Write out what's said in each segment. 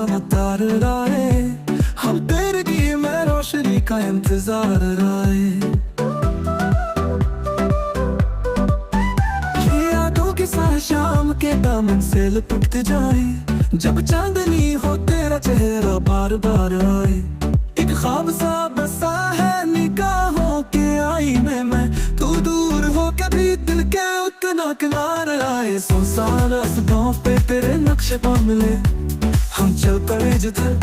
समझदार राय, हम तेरे लिए मैं रोशनी का इंतजार राय। ये यादों की सारी शाम के दामन से लिपट जाए, जब चांदनी हो तेरा चेहरा बार बार आए। एक ख्वाब सा बसा है निगाहों के आईने में, तू दूर हो कभी दिल के उतना किनारे आए। सुनसान रास्तों पे तेरे नक्शे पर मिले, हम चल पड़े जिधर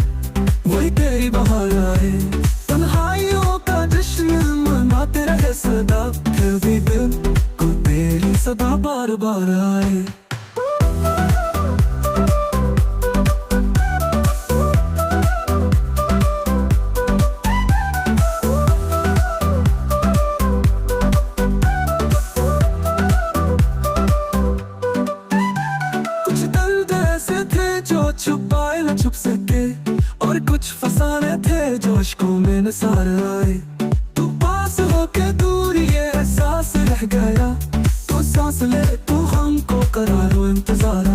वही तेरी बहार आए। तन्हाइयों का जश्न मनाते रहे सदा, फिर भी दिल को तेरी सदा बार बार आए। छुपाए न छुप सके, और कुछ फसाने थे जो इश्कों में नसार आए। तू पास होके दूर ये एहसास रह गया, तू सांस ले तू हमको करारो इंतजार